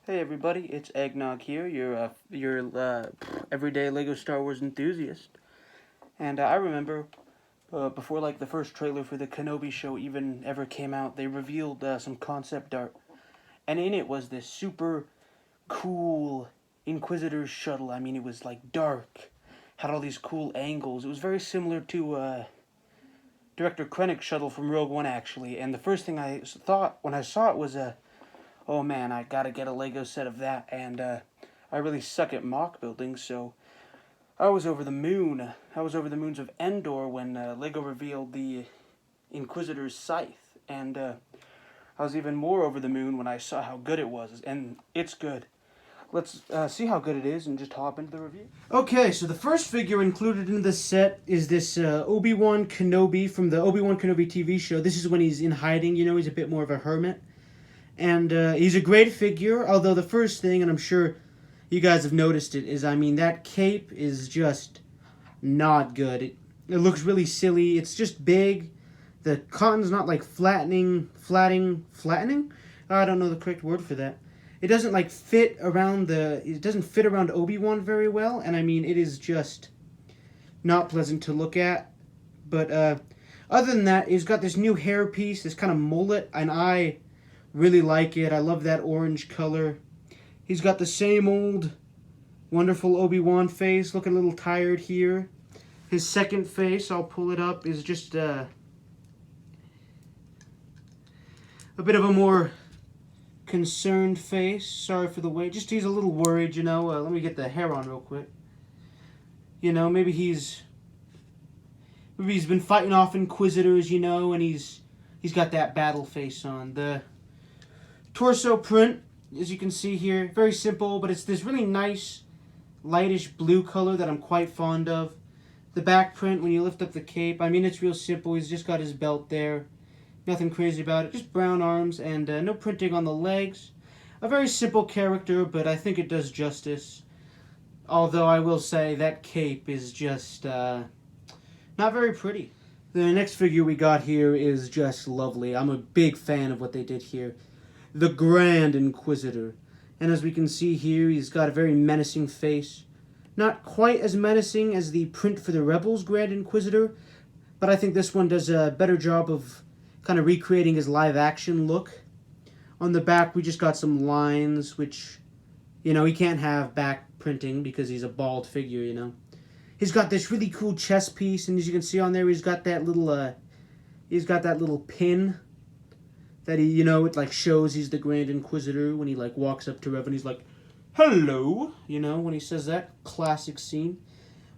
Hey everybody, it's Eggnog here, your everyday LEGO Star Wars enthusiast. And I remember before like the first trailer for the Kenobi show even ever came out, they revealed some concept art. And in it was this super cool Inquisitor shuttle. I mean, it was like dark, had all these cool angles. It was very similar to Director Krennic's shuttle from Rogue One actually. And the first thing I thought when I saw it was oh man, I gotta get a Lego set of that, and I really suck at mock building, so I was over the moon. I was over the moons of Endor when Lego revealed the Inquisitor's scythe, and I was even more over the moon when I saw how good it was, and it's good. Let's see how good it is and just hop into the review. Okay, so the first figure included in the set is this ObiWan Kenobi from the ObiWan Kenobi TV show. This is when he's in hiding, you know, he's a bit more of a hermit. And he's a great figure, although the first thing, and I'm sure you guys have noticed it, is, I mean, that cape is just not good. It looks really silly. It's just big. The cotton's not, like, flattening? I don't know the correct word for that. It doesn't, like, fit around Obi-Wan very well, and, I mean, it is just not pleasant to look at. But other than that, he's got this new hairpiece, this kind of mullet, and I really like it. I love that orange color. He's got the same old wonderful Obi-Wan face, looking a little tired here. His second face, I'll pull it up, is just a bit of a more concerned face. Sorry for the wait. Just he's a little worried, you know. Let me get the hair on real quick. You know, maybe he's been fighting off Inquisitors, you know, and he's got that battle face on. The torso print, as you can see here, very simple, but it's this really nice lightish blue color that I'm quite fond of. The back print, when you lift up the cape, I mean, it's real simple. He's just got his belt there. Nothing crazy about it. Just brown arms and no printing on the legs. A very simple character, but I think it does justice. Although I will say that cape is just not very pretty. The next figure we got here is just lovely. I'm a big fan of what they did here. The Grand Inquisitor. And as we can see here, he's got a very menacing face. Not quite as menacing as the print for the Rebels Grand Inquisitor, but I think this one does a better job of kind of recreating his live-action look. On the back, we just got some lines, which, you know, he can't have back printing because he's a bald figure, you know. He's got this really cool chest piece, and as you can see on there, he's got that little pin that he, you know, it like shows he's the Grand Inquisitor when he like walks up to Reva and he's like, hello, you know, when he says that. Classic scene.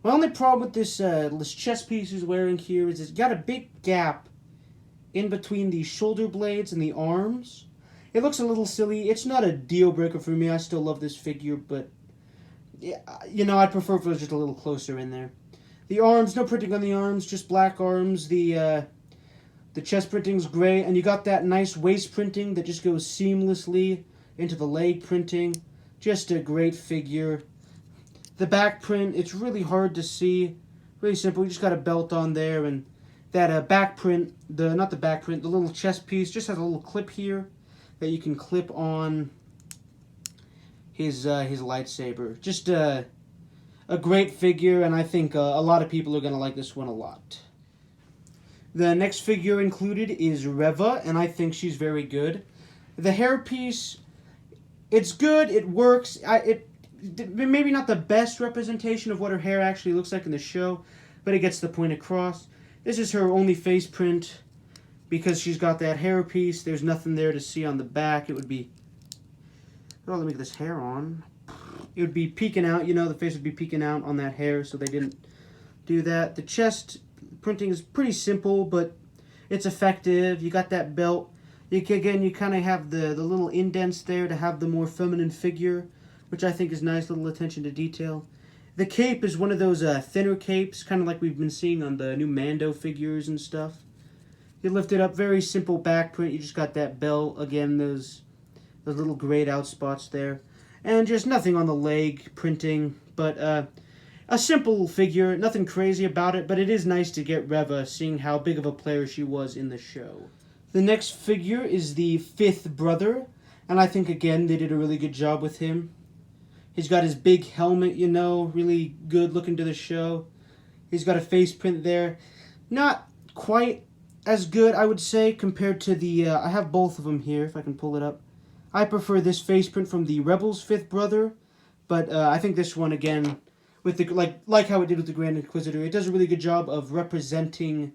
My only problem with this chest piece he's wearing here is it's got a big gap in between the shoulder blades and the arms. It looks a little silly. It's not a deal breaker for me. I still love this figure, but yeah, you know, I'd prefer if it was just a little closer in there. The arms, no printing on the arms, just black arms. The chest printing's great, and you got that nice waist printing that just goes seamlessly into the leg printing. Just a great figure. The back print, it's really hard to see. Really simple. You just got a belt on there, and that back print, the little chest piece just has a little clip here that you can clip on his lightsaber. Just a great figure, and I think a lot of people are going to like this one a lot. The next figure included is Reva, and I think she's very good. The hairpiece, it's good, it works. Maybe not the best representation of what her hair actually looks like in the show, but it gets the point across. This is her only face print because she's got that hairpiece. There's nothing there to see on the back. It would be... Oh, let me get this hair on. It would be peeking out, you know, the face would be peeking out on that hair, so they didn't do that. The chest printing is pretty simple, but it's effective. You got that belt. You kind of have the little indents there to have the more feminine figure, which I think is nice, little attention to detail. The cape is one of those thinner capes, kind of like we've been seeing on the new Mando figures and stuff. You lift it up, very simple back print. You just got that belt, again, those little grayed out spots there. And just nothing on the leg printing, but a simple figure, nothing crazy about it, but it is nice to get Reva, seeing how big of a player she was in the show. The next figure is the fifth brother, And I think, again, they did a really good job with him. He's got his big helmet, you know, really good looking to the show. He's got a face print there. Not quite as good, I would say, compared to the... I have both of them here, if I can pull it up. I prefer this face print from the Rebels' fifth brother. But I think this one, again, with the like how it did with the Grand Inquisitor, it does a really good job of representing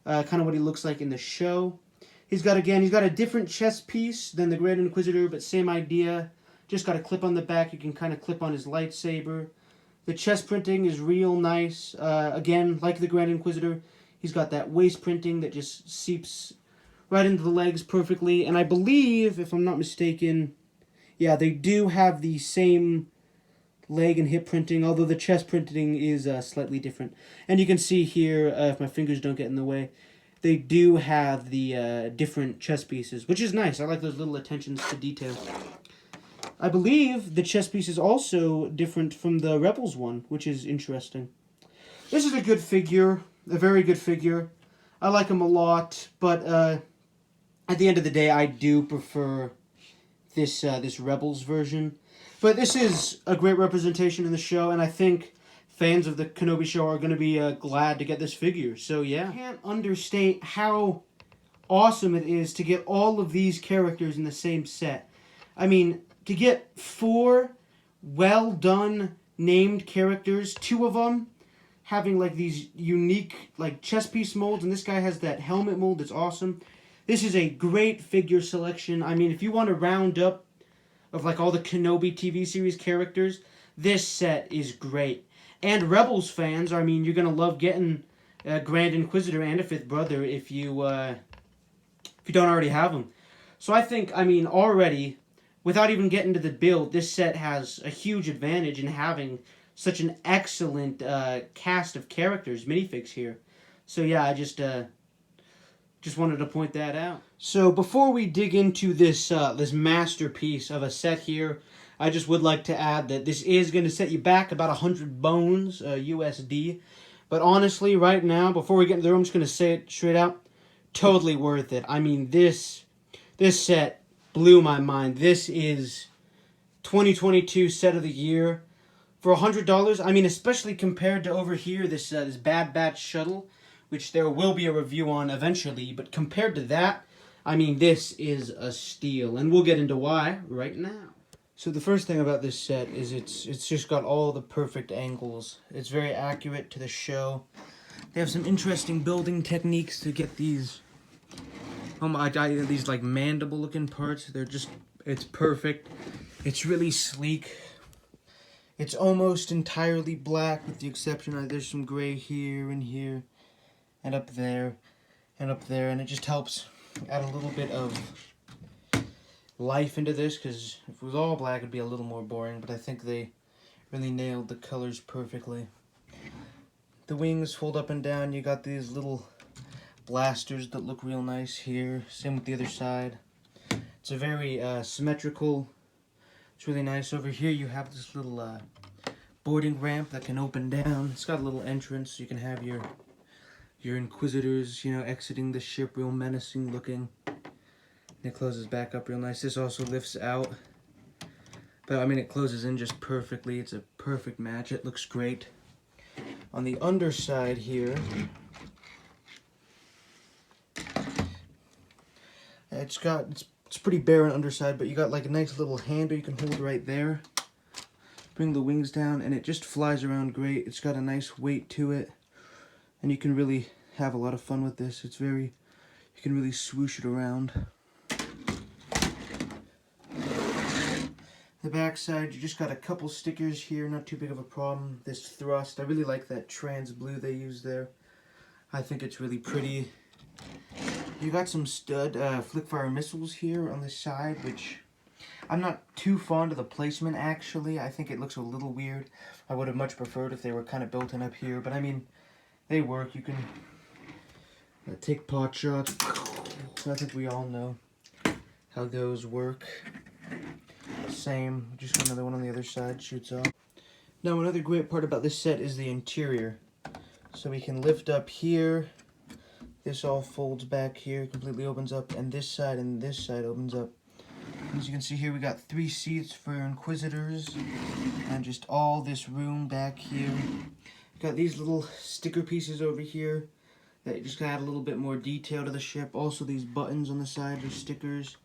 kind of what he looks like in the show. He's got a different chest piece than the Grand Inquisitor, but same idea. Just got a clip on the back. You can kind of clip on his lightsaber. The chest printing is real nice. Again, like the Grand Inquisitor, he's got that waist printing that just seeps right into the legs perfectly. And I believe, if I'm not mistaken, yeah, they do have the same leg and hip printing, although the chest printing is slightly different. And you can see here, if my fingers don't get in the way, they do have the different chest pieces, which is nice. I like those little attentions to detail. I believe the chest piece is also different from the Rebels one, which is interesting. This is a good figure, a very good figure. I like him a lot, but at the end of the day, I do prefer this this Rebels version. But this is a great representation in the show, and I think fans of the Kenobi show are going to be glad to get this figure. So yeah, I can't understate how awesome it is to get all of these characters in the same set. I mean, to get 4 well-done named characters, 2 of them having like these unique like chest piece molds, and this guy has that helmet mold that's awesome. This is a great figure selection. I mean, if you want to round up of like all the Kenobi TV series characters, this set is great. And Rebels fans, I mean, you're going to love getting a Grand Inquisitor and a 5th brother if you don't already have them. So I think, I mean, already, without even getting to the build, this set has a huge advantage in having such an excellent cast of characters, minifigs here. So yeah, I just wanted to point that out. So before we dig into this this masterpiece of a set here, I just would like to add that this is going to set you back about 100 bones USD. But honestly, right now, before we get into the room, I'm just going to say it straight out, totally worth it. I mean, this set blew my mind. This is 2022 set of the year. For $100, I mean, especially compared to over here, this this Bad Batch shuttle, which there will be a review on eventually, but compared to that, I mean, this is a steal, and we'll get into why right now. So the first thing about this set is it's just got all the perfect angles. It's very accurate to the show. They have some interesting building techniques to get these these like mandible looking parts. It's perfect. It's really sleek. It's almost entirely black with the exception of there's some gray here and here and up there and up there, and it just helps add a little bit of life into this, because if it was all black it'd be a little more boring, but I think they really nailed the colors perfectly. The wings fold up and down. You got these little blasters that look real nice here. Same with the other side. It's a very symmetrical. It's really nice. Over here you have this little boarding ramp that can open down. It's got a little entrance so you can have your Inquisitors, you know, exiting the ship, real menacing looking. And it closes back up real nice. This also lifts out. But I mean, it closes in just perfectly. It's a perfect match. It looks great. On the underside here, it's pretty bare on the underside, but you got like a nice little handle you can hold right there. Bring the wings down, and it just flies around great. It's got a nice weight to it, and you can really have a lot of fun with this. You can really swoosh it around. The back side, you just got a couple stickers here, not too big of a problem. This thrust, I really like that trans blue they use there. I think it's really pretty. You got some stud flick-fire missiles here on the side, which I'm not too fond of the placement, actually. I think it looks a little weird. I would have much preferred if they were kind of built in up here, but I mean, they work. You can take pot shots. I think we all know how those work. Same, just got another one on the other side, shoots off. Now, another great part about this set is the interior. So we can lift up here. This all folds back here, completely opens up, and this side opens up. As you can see here, we got 3 seats for Inquisitors, and just all this room back here. Got these little sticker pieces over here that just add a little bit more detail to the ship. Also, these buttons on the side are stickers.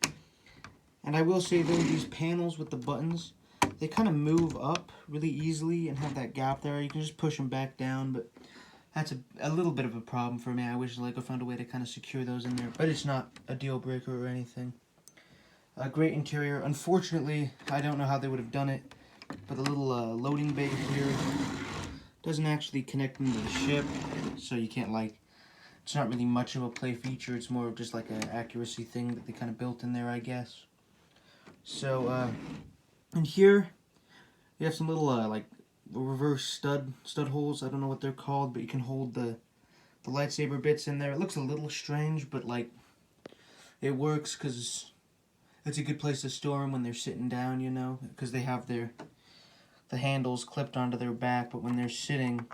And I will say though, these panels with the buttons, they kind of move up really easily and have that gap there. You can just push them back down, but that's a little bit of a problem for me. I wish LEGO found a way to kind of secure those in there, but it's not a deal breaker or anything. A great interior. Unfortunately, I don't know how they would have done it, but the little loading bay here doesn't actually connect into the ship, so you can't it's not really much of a play feature. It's more of just like an accuracy thing that they kind of built in there, I guess. So, in here, you have some little like reverse stud holes. I don't know what they're called, but you can hold the lightsaber bits in there. It looks a little strange, but like it works because it's a good place to store them when they're sitting down, you know, because they have the handles clipped onto their back, but when they're sitting,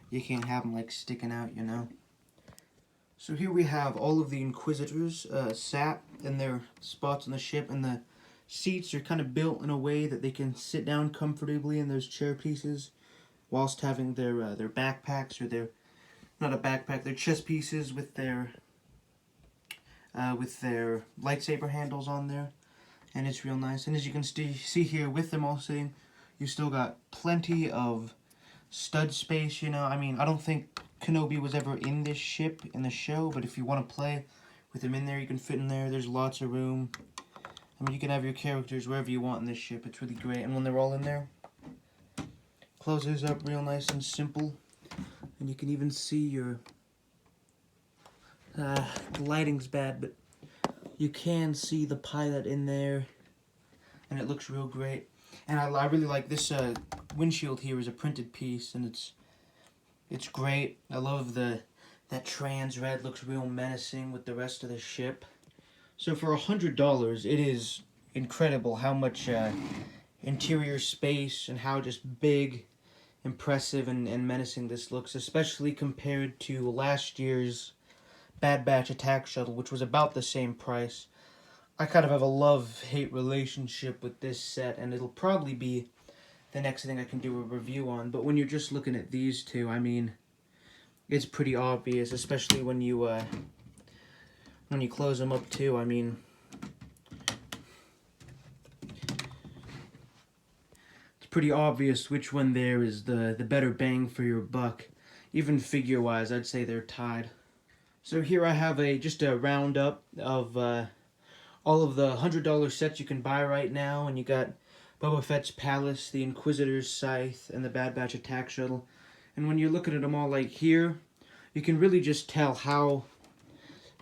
you can't have them like sticking out, you know. So here we have all of the Inquisitors sat in their spots on the ship, and the seats are kind of built in a way that they can sit down comfortably in those chair pieces, whilst having their backpacks, or not a backpack, their chest pieces with their lightsaber handles on there, and it's real nice. And as you can see here, with them all sitting, you still got plenty of stud space, you know. I mean, I don't think Kenobi was ever in this ship in the show, but if you want to play with him in there, you can fit in there. There's lots of room. I mean, you can have your characters wherever you want in this ship. It's really great. And when they're all in there, closes up real nice and simple. And you can even see your the lighting's bad, but you can see the pilot in there, and it looks real great. And I really like this windshield here is a printed piece, and it's great. I love that trans red looks real menacing with the rest of the ship. So for $100, it is incredible how much interior space and how just big, impressive, and menacing this looks, especially compared to last year's Bad Batch attack shuttle, which was about the same price. I kind of have a love-hate relationship with this set, and it'll probably be the next thing I can do a review on. But when you're just looking at these two, I mean, it's pretty obvious, especially when you close them up too. I mean, it's pretty obvious which one there is the better bang for your buck. Even figure-wise, I'd say they're tied. So here I have just a roundup of all of the $100 sets you can buy right now, and you got Boba Fett's Palace, the Inquisitor's Scythe, and the Bad Batch attack shuttle. And when you're looking at them all like here, you can really just tell how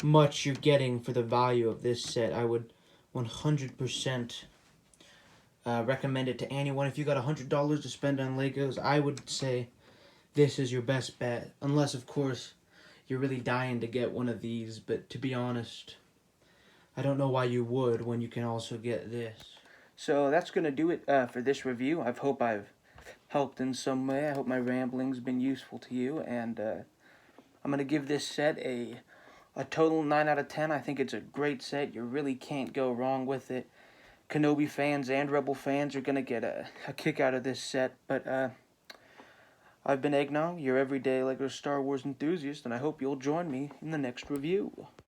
much you're getting for the value of this set. I would 100% recommend it to anyone. If you got $100 to spend on Legos, I would say this is your best bet. Unless, of course, you're really dying to get one of these. But to be honest, I don't know why you would when you can also get this. So that's going to do it for this review. I hope I've helped in some way. I hope my rambling's been useful to you. And I'm going to give this set a total 9 out of 10. I think it's a great set. You really can't go wrong with it. Kenobi fans and Rebel fans are going to get a kick out of this set. But I've been Eggnog, your everyday LEGO Star Wars enthusiast, and I hope you'll join me in the next review.